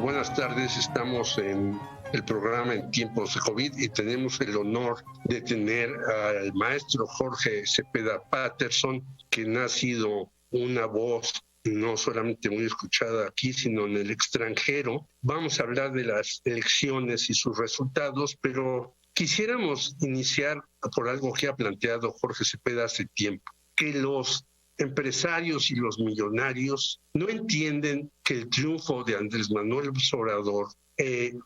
Buenas tardes, estamos en el programa En Tiempos de COVID y tenemos el honor de tener al maestro Jorge Cepeda Patterson, quien ha sido una voz no solamente muy escuchada aquí, sino en el extranjero. Vamos a hablar de las elecciones y sus resultados, pero quisiéramos iniciar por algo que ha planteado Jorge Cepeda hace tiempo, que los empresarios y los millonarios no entienden que el triunfo de Andrés Manuel López Obrador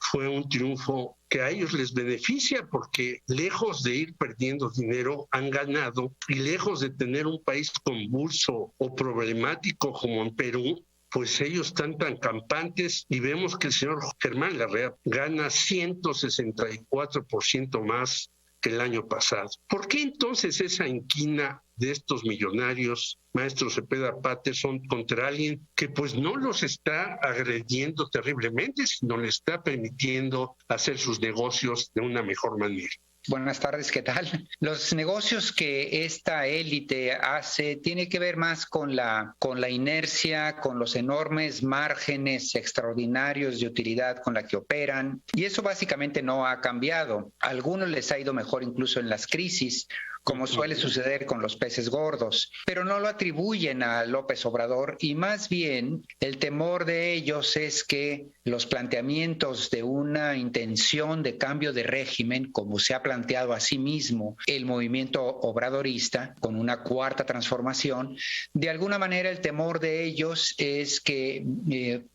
fue un triunfo que a ellos les beneficia, porque lejos de ir perdiendo dinero han ganado, y lejos de tener un país convulso o problemático como en Perú, pues ellos están tan campantes, y vemos que el señor Germán Larrea gana 164% más que el año pasado. ¿Por qué entonces esa inquina de estos millonarios, maestro Cepeda Patterson, contra alguien que pues no los está agrediendo terriblemente, sino le está permitiendo hacer sus negocios de una mejor manera? Buenas tardes, ¿qué tal? Los negocios que esta élite hace tiene que ver más con la inercia, con los enormes márgenes extraordinarios de utilidad con la que operan, y eso básicamente no ha cambiado. A algunos les ha ido mejor incluso en las crisis, como suele suceder con los peces gordos, pero no lo atribuyen a López Obrador, y más bien el temor de ellos es que los planteamientos de una intención de cambio de régimen, como se ha planteado a sí mismo el movimiento obradorista con una cuarta transformación, de alguna manera el temor de ellos es que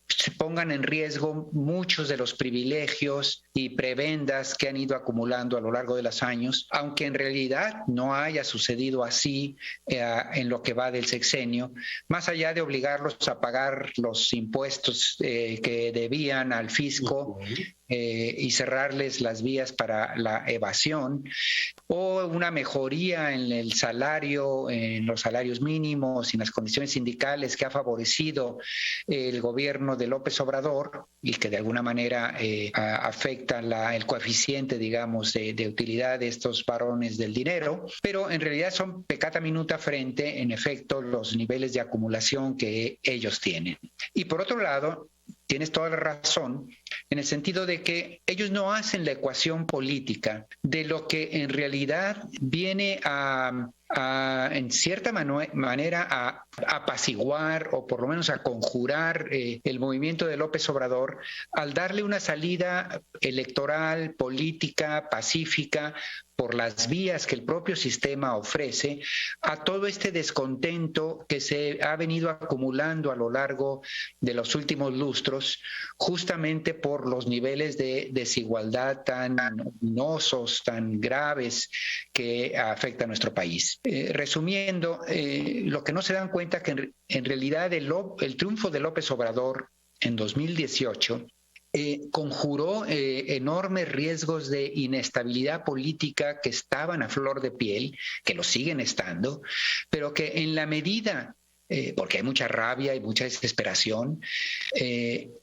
se pongan en riesgo muchos de los privilegios y prebendas que han ido acumulando a lo largo de los años, aunque en realidad no haya sucedido así en lo que va del sexenio, más allá de obligarlos a pagar los impuestos que debían al fisco y cerrarles las vías para la evasión, o una mejoría en el salario, en los salarios mínimos y en las condiciones sindicales que ha favorecido el gobierno de López Obrador y que de alguna manera afecta el coeficiente, digamos, de utilidad de estos varones del dinero, pero en realidad son peccata minuta frente, en efecto, los niveles de acumulación que ellos tienen. Y por otro lado, tienes toda la razón en el sentido de que ellos no hacen la ecuación política de lo que en realidad viene en cierta manera a apaciguar o por lo menos a conjurar el movimiento de López Obrador al darle una salida electoral, política, pacífica, por las vías que el propio sistema ofrece, a todo este descontento que se ha venido acumulando a lo largo de los últimos lustros, justamente por los niveles de desigualdad tan ominosos, tan graves que afectan a nuestro país. Resumiendo, lo que no se dan cuenta que en realidad el triunfo de López Obrador en 2018 conjuró enormes riesgos de inestabilidad política que estaban a flor de piel, que lo siguen estando, pero que en la medida, porque hay mucha rabia y mucha desesperación,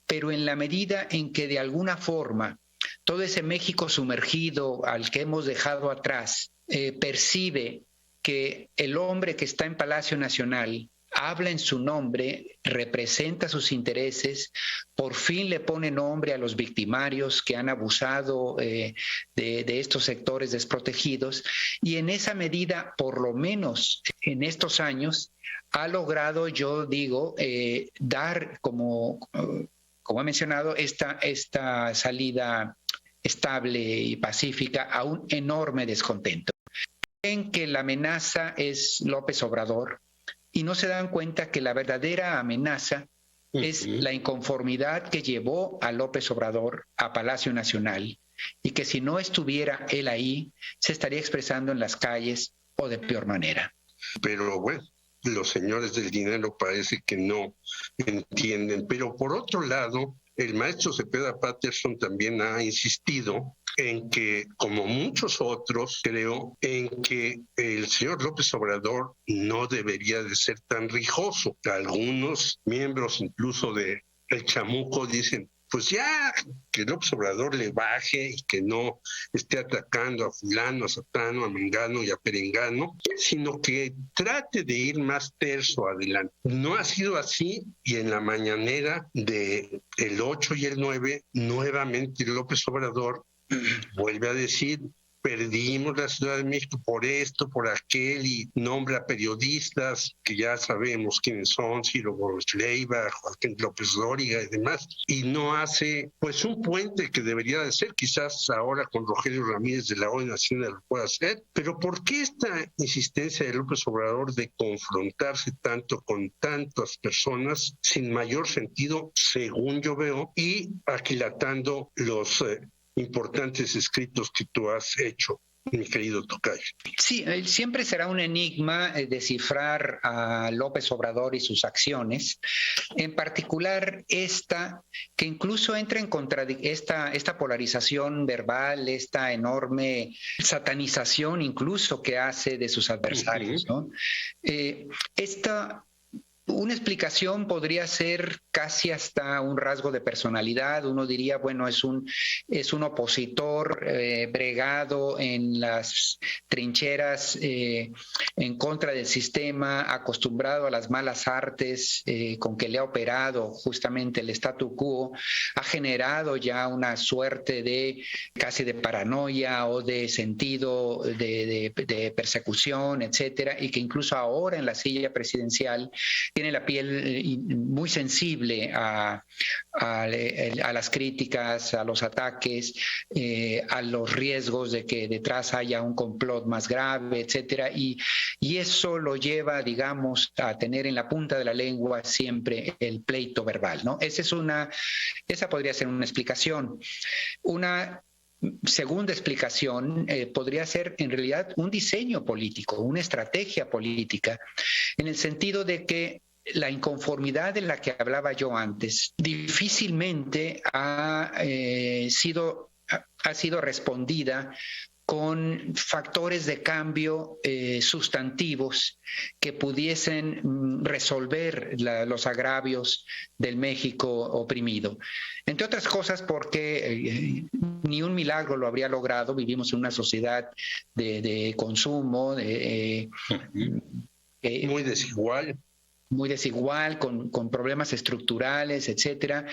pero en la medida en que de alguna forma todo ese México sumergido al que hemos dejado atrás percibe que el hombre que está en Palacio Nacional habla en su nombre, representa sus intereses, por fin le pone nombre a los victimarios que han abusado de estos sectores desprotegidos, y en esa medida, por lo menos en estos años, ha logrado, yo digo, dar, como he mencionado, esta salida estable y pacífica a un enorme descontento. Creen que la amenaza es López Obrador, y no se dan cuenta que la verdadera amenaza es la inconformidad que llevó a López Obrador a Palacio Nacional, y que si no estuviera él ahí, se estaría expresando en las calles o de peor manera. Pero bueno, los señores del dinero parece que no entienden. Pero por otro lado, el maestro Cepeda Patterson también ha insistido en que, como muchos otros, creo, en que el señor López Obrador no debería de ser tan rijoso. Algunos miembros incluso de El Chamuco dicen, pues ya que López Obrador le baje y que no esté atacando a fulano, a satano, a mengano y a perengano, sino que trate de ir más terso adelante. No ha sido así, y en la mañanera del 8 y el 9, nuevamente López Obrador vuelve a decir: perdimos la Ciudad de México por esto, por aquel, y nombra a periodistas que ya sabemos quiénes son, Ciro Gómez Leiva, Joaquín López Dóriga y demás, y no hace pues un puente que debería de ser, quizás ahora con Rogelio Ramírez de la ONU Nacional lo pueda hacer, pero ¿por qué esta insistencia de López Obrador de confrontarse tanto con tantas personas sin mayor sentido, según yo veo, y aquilatando los importantes escritos que tú has hecho, mi querido tocayo? Sí, siempre será un enigma descifrar a López Obrador y sus acciones, en particular esta, que incluso entra en esta polarización verbal, esta enorme satanización incluso que hace de sus adversarios, ¿no? Una explicación podría ser casi hasta un rasgo de personalidad. Uno diría, bueno, es un opositor bregado en las trincheras en contra del sistema, acostumbrado a las malas artes con que le ha operado justamente el statu quo, ha generado ya una suerte de casi de paranoia o de sentido de persecución, etcétera, y que incluso ahora en la silla presidencial tiene la piel muy sensible a las críticas, a los ataques, a los riesgos de que detrás haya un complot más grave, etcétera, y eso lo lleva, digamos, a tener en la punta de la lengua siempre el pleito verbal, ¿no? Esa podría ser una explicación. Una segunda explicación podría ser en realidad un diseño político, una estrategia política, en el sentido de que la inconformidad de la que hablaba yo antes difícilmente ha sido respondida con factores de cambio sustantivos que pudiesen resolver los agravios del México oprimido. Entre otras cosas porque ni un milagro lo habría logrado. Vivimos en una sociedad de consumo muy desigual. Muy desigual, con problemas estructurales, etcétera.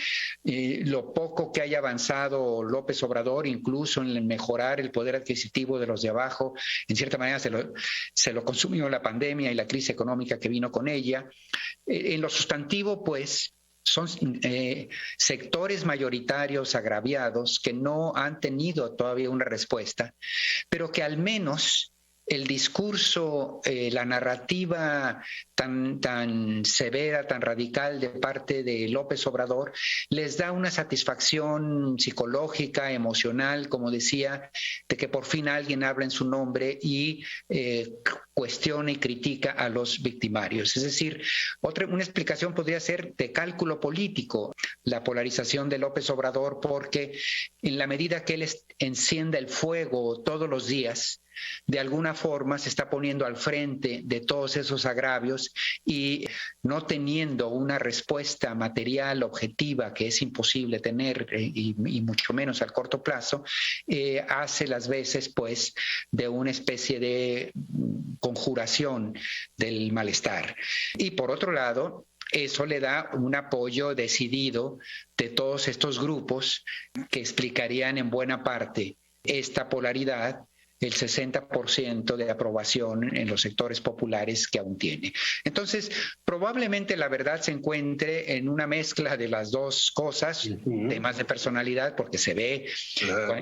Lo poco que haya avanzado López Obrador, incluso en mejorar el poder adquisitivo de los de abajo, en cierta manera se lo consumió la pandemia y la crisis económica que vino con ella. En lo sustantivo, pues, son sectores mayoritarios agraviados que no han tenido todavía una respuesta, pero que al menos el discurso, la narrativa tan severa, tan radical de parte de López Obrador, les da una satisfacción psicológica, emocional, como decía, de que por fin alguien habla en su nombre y cuestiona y critica a los victimarios. Es decir, una explicación podría ser de cálculo político, la polarización de López Obrador, porque en la medida que él encienda el fuego todos los días, de alguna forma se está poniendo al frente de todos esos agravios y no teniendo una respuesta material objetiva, que es imposible tener y mucho menos al corto plazo, hace las veces pues de una especie de conjuración del malestar. Y por otro lado, eso le da un apoyo decidido de todos estos grupos que explicarían en buena parte esta polaridad, el 60% de aprobación en los sectores populares que aún tiene. Entonces, probablemente la verdad se encuentre en una mezcla de las dos cosas, temas de personalidad, porque se ve,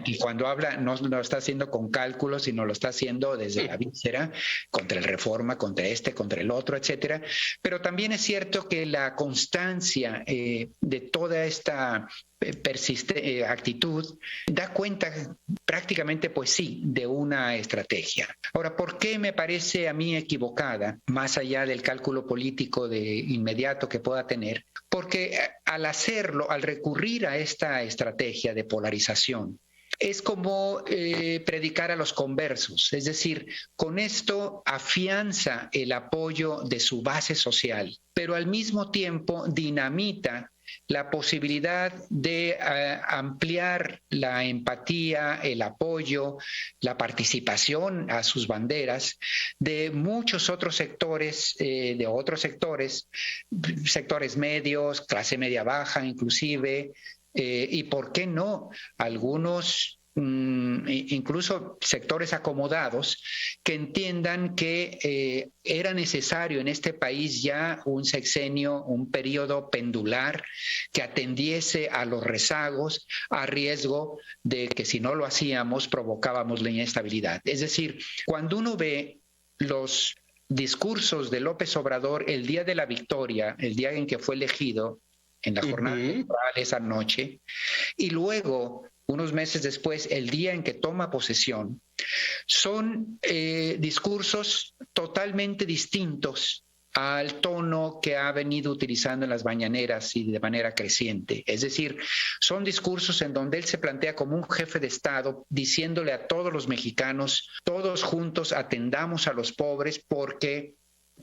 y cuando habla no lo está haciendo con cálculos, sino lo está haciendo desde la víscera, contra el Reforma, contra contra el otro, etcétera. Pero también es cierto que la constancia de toda esta actitud da cuenta prácticamente, pues sí, de una estrategia. Ahora, ¿por qué me parece a mí equivocada, más allá del cálculo político de inmediato que pueda tener? Porque al hacerlo, al recurrir a esta estrategia de polarización, es como predicar a los conversos, es decir, con esto afianza el apoyo de su base social, pero al mismo tiempo dinamita la posibilidad de ampliar la empatía, el apoyo, la participación a sus banderas de muchos otros sectores, sectores medios, clase media baja inclusive, y por qué no algunos incluso sectores acomodados que entiendan que era necesario en este país ya un sexenio, un periodo pendular que atendiese a los rezagos, a riesgo de que si no lo hacíamos provocábamos la inestabilidad. Es decir, cuando uno ve los discursos de López Obrador el día de la victoria, el día en que fue elegido, en la jornada electoral esa noche, y luego unos meses después, el día en que toma posesión, son discursos totalmente distintos al tono que ha venido utilizando en las mañaneras y de manera creciente. Es decir, son discursos en donde él se plantea como un jefe de Estado diciéndole a todos los mexicanos, todos juntos atendamos a los pobres porque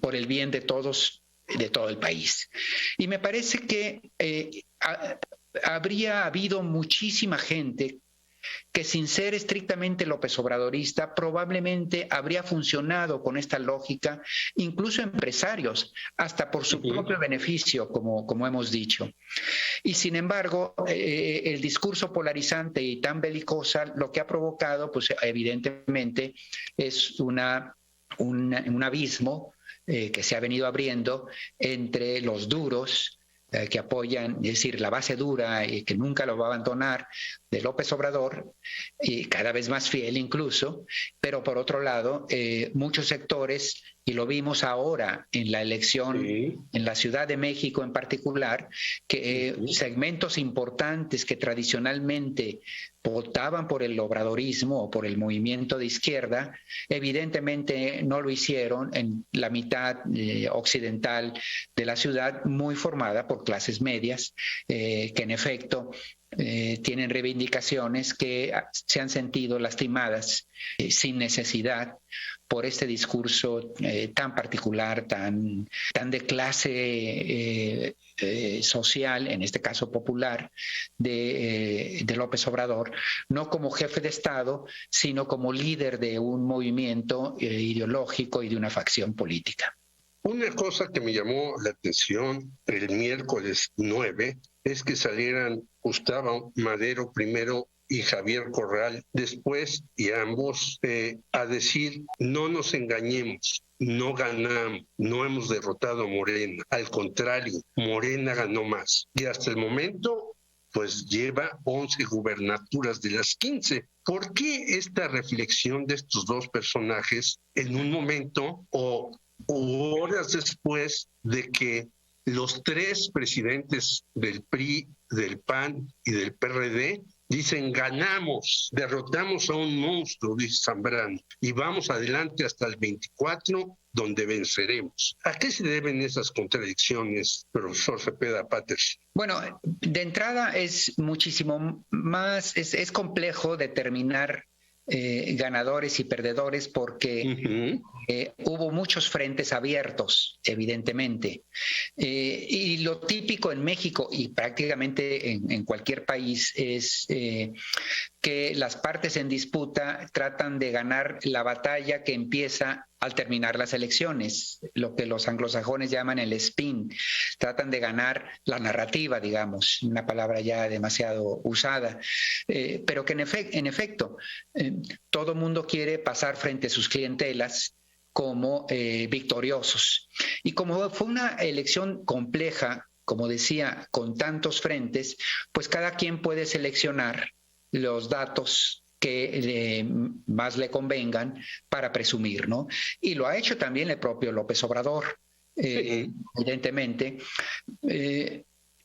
por el bien de todos, de todo el país. Y me parece que habría habido muchísima gente que sin ser estrictamente López Obradorista probablemente habría funcionado con esta lógica, incluso empresarios, hasta por su propio beneficio, como hemos dicho. Y sin embargo, el discurso polarizante y tan belicosa lo que ha provocado, pues evidentemente, es un abismo que se ha venido abriendo entre los duros, que apoyan, es decir, la base dura y que nunca lo va a abandonar de López Obrador, y cada vez más fiel incluso, pero por otro lado, muchos sectores, y lo vimos ahora en la elección en la Ciudad de México en particular, que segmentos importantes que tradicionalmente votaban por el obradorismo o por el movimiento de izquierda, evidentemente no lo hicieron en la mitad occidental de la ciudad, muy formada por clases medias, que en efecto tienen reivindicaciones que se han sentido lastimadas sin necesidad por este discurso tan particular, tan de clase social, en este caso popular, de López Obrador, no como jefe de Estado, sino como líder de un movimiento ideológico y de una facción política. Una cosa que me llamó la atención el miércoles 9 es que salieran Gustavo Madero primero y Javier Corral después, y ambos a decir: no nos engañemos, no ganamos, no hemos derrotado a Morena, al contrario, Morena ganó más. Y hasta el momento pues lleva 11 gubernaturas de las 15. ¿Por qué esta reflexión de estos dos personajes en un momento o horas después de que los tres presidentes del PRI, del PAN y del PRD dicen: ganamos, derrotamos a un monstruo, dice Zambrano, y vamos adelante hasta el 24, donde venceremos? ¿A qué se deben esas contradicciones, profesor Cepeda Patterson? Bueno, de entrada es muchísimo más, es complejo determinar ganadores y perdedores porque hubo muchos frentes abiertos, evidentemente. Y lo típico en México y prácticamente en cualquier país es que las partes en disputa tratan de ganar la batalla que empieza al terminar las elecciones, lo que los anglosajones llaman el spin. Tratan de ganar la narrativa, digamos, una palabra ya demasiado usada, pero que en efecto todo mundo quiere pasar frente a sus clientelas como victoriosos. Y como fue una elección compleja, como decía, con tantos frentes, pues cada quien puede seleccionar los datos que más le convengan para presumir, ¿no? Y lo ha hecho también el propio López Obrador, evidentemente.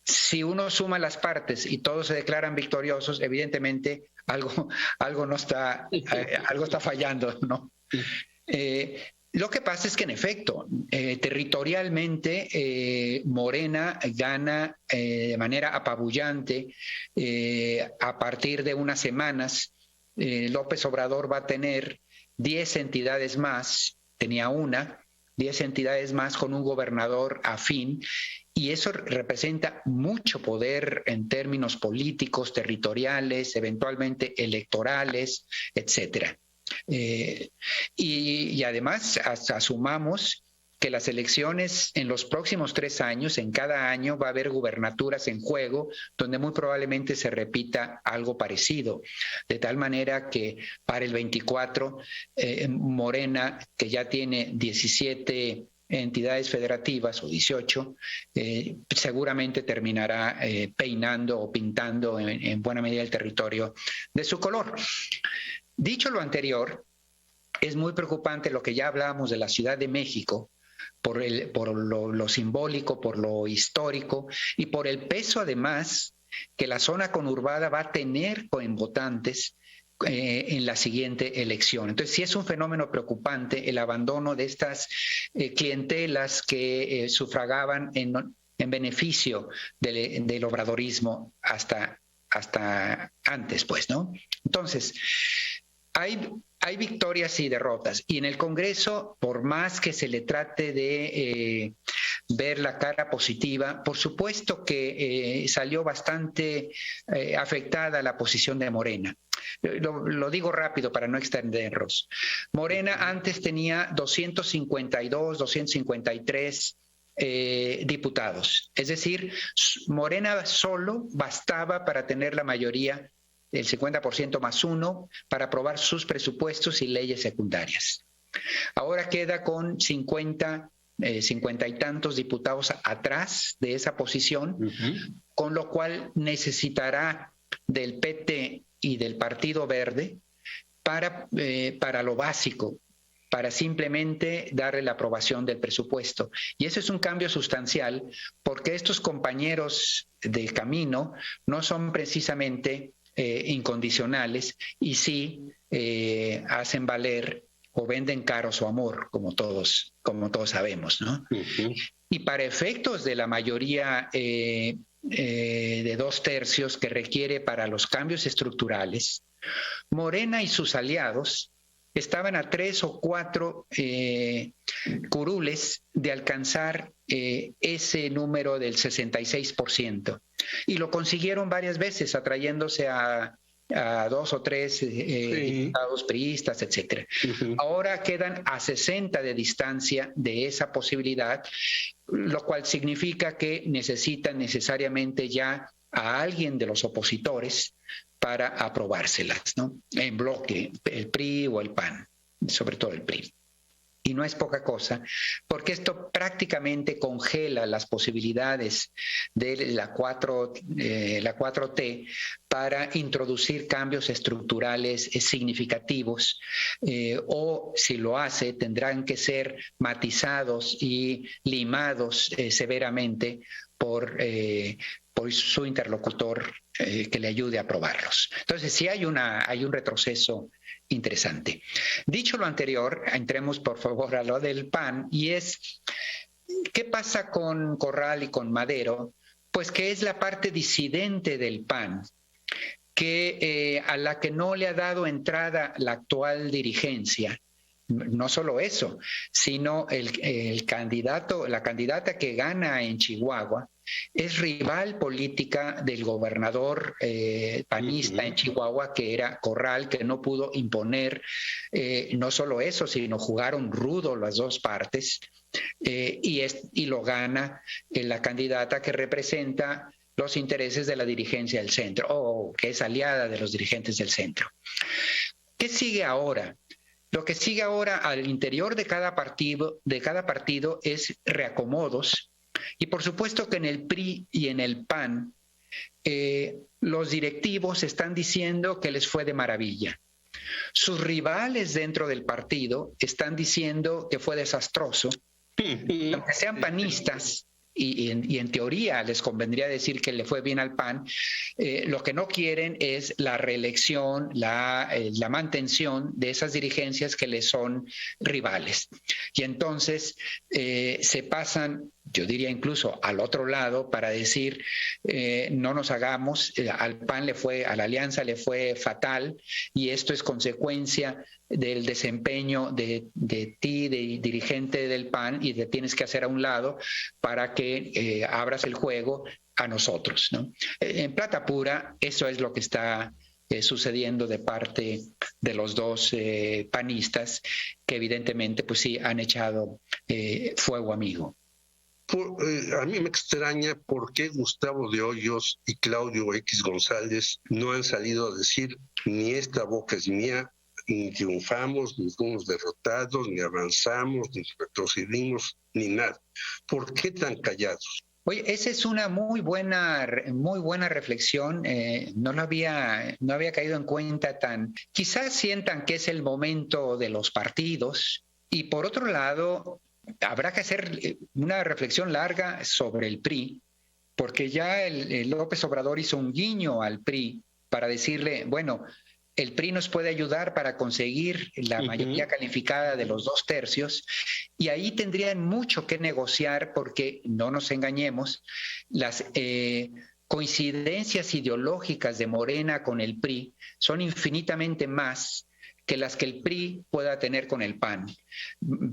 Si uno suma las partes y todos se declaran victoriosos, evidentemente algo no está, algo está fallando, ¿no? Lo que pasa es que en efecto, territorialmente Morena gana de manera apabullante a partir de unas semanas. López Obrador va a tener 10 entidades más, tenía 10 entidades más con un gobernador afín, y eso representa mucho poder en términos políticos, territoriales, eventualmente electorales, etcétera. Y además asumamos que las elecciones en los próximos 3 años, en cada año va a haber gubernaturas en juego, donde muy probablemente se repita algo parecido, de tal manera que para el 24, Morena, que ya tiene 17 entidades federativas o 18, seguramente terminará peinando o pintando en buena medida el territorio de su color. Dicho lo anterior, es muy preocupante lo que ya hablábamos de la Ciudad de México, por lo simbólico, por lo histórico y por el peso además que la zona conurbada va a tener en votantes en la siguiente elección. Entonces sí es un fenómeno preocupante el abandono de estas clientelas que sufragaban en beneficio del obradorismo hasta antes, pues, ¿no? Entonces, hay victorias y derrotas, y en el Congreso, por más que se le trate de ver la cara positiva, por supuesto que salió bastante afectada la posición de Morena. Lo digo rápido para no extendernos. Morena antes tenía 252, 253 diputados, es decir, Morena solo bastaba para tener la mayoría, el 50% más 1, para aprobar sus presupuestos y leyes secundarias. Ahora queda con 50 y tantos diputados atrás de esa posición, con lo cual necesitará del PT y del Partido Verde para lo básico, para simplemente darle la aprobación del presupuesto. Y eso es un cambio sustancial, porque estos compañeros de camino no son precisamente incondicionales, y sí hacen valer o venden caro su amor, como todos sabemos, ¿no? Y para efectos de la mayoría de 2/3 que requiere para los cambios estructurales, Morena y sus aliados estaban a 3 o 4 curules de alcanzar ese número del 66%. Y lo consiguieron varias veces, atrayéndose a 2 o 3 diputados priistas, etcétera. Ahora quedan a 60 de distancia de esa posibilidad, lo cual significa que necesitan necesariamente ya a alguien de los opositores para aprobárselas, ¿no? En bloque, el PRI o el PAN, sobre todo el PRI. Y no es poca cosa, porque esto prácticamente congela las posibilidades de la 4T para introducir cambios estructurales significativos, o si lo hace, tendrán que ser matizados y limados severamente por su interlocutor que le ayude a aprobarlos. Entonces sí hay un retroceso interesante. Dicho lo anterior, entremos por favor a lo del PAN, y es, ¿qué pasa con Corral y con Madero? Pues que es la parte disidente del PAN, que a la que no le ha dado entrada la actual dirigencia. No solo eso, sino la candidata que gana en Chihuahua es rival política del gobernador panista en Chihuahua, que era Corral, que no pudo imponer. No solo eso, sino jugaron rudo las dos partes, y lo gana la candidata que representa los intereses de la dirigencia del centro, o que es aliada de los dirigentes del centro. ¿Qué sigue ahora? Lo que sigue ahora al interior de cada partido es reacomodos, y por supuesto que en el PRI y en el PAN los directivos están diciendo que les fue de maravilla. Sus rivales dentro del partido están diciendo que fue desastroso. Aunque sean panistas, y en teoría les convendría decir que le fue bien al PAN, lo que no quieren es la reelección, la mantención de esas dirigencias que les son rivales. Y entonces se pasan yo diría incluso al otro lado, para decir no nos hagamos, al PAN a la alianza le fue fatal y esto es consecuencia del desempeño de ti, de dirigente del PAN, y te tienes que hacer a un lado para que abras el juego a nosotros, ¿no? En plata pura, eso es lo que está sucediendo de parte de los dos panistas, que evidentemente pues sí han echado fuego amigo. A mí me extraña por qué Gustavo de Hoyos y Claudio X González no han salido a decir ni esta boca es mía, ni triunfamos, ni fuimos derrotados, ni avanzamos, ni retrocedimos, ni nada. ¿Por qué tan callados? Oye, esa es una muy buena reflexión. No había caído en cuenta tan. Quizás sientan que es el momento de los partidos, y por otro lado habrá que hacer una reflexión larga sobre el PRI, porque ya el López Obrador hizo un guiño al PRI para decirle, bueno, el PRI nos puede ayudar para conseguir la mayoría calificada de los 2/3, y ahí tendrían mucho que negociar, porque no nos engañemos, las coincidencias ideológicas de Morena con el PRI son infinitamente más que las que el PRI pueda tener con el PAN.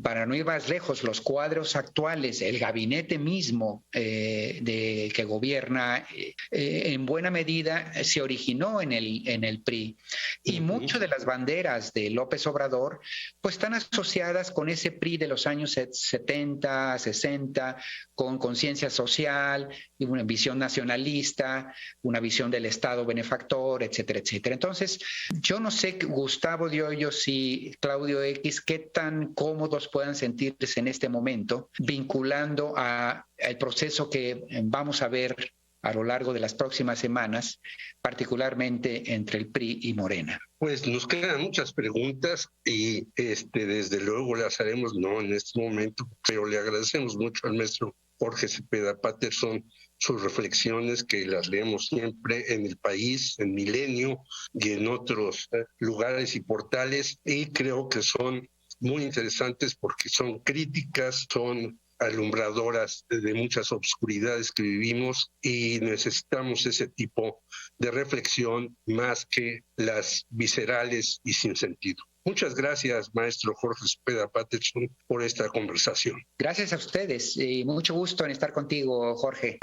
Para no ir más lejos, los cuadros actuales, el gabinete mismo que gobierna, en buena medida se originó en el PRI. Y muchas de las banderas de López Obrador pues están asociadas con ese PRI de los años 70, 60, con conciencia social y una visión nacionalista, una visión del Estado benefactor, etcétera, etcétera. Entonces, yo no sé, Gustavo de Hoyos y Claudio X, qué tan cómodos puedan sentirse en este momento, vinculando al proceso que vamos a ver a lo largo de las próximas semanas, particularmente entre el PRI y Morena. Pues nos quedan muchas preguntas y desde luego las haremos no en este momento, pero le agradecemos mucho al maestro Jorge Cepeda Patterson sus reflexiones, que las leemos siempre en El País, en Milenio y en otros lugares y portales, y creo que son muy interesantes porque son críticas, son alumbradoras de muchas obscuridades que vivimos, y necesitamos ese tipo de reflexión más que las viscerales y sin sentido. Muchas gracias, maestro Jorge Cepeda Patterson, por esta conversación. Gracias a ustedes y mucho gusto en estar contigo, Jorge.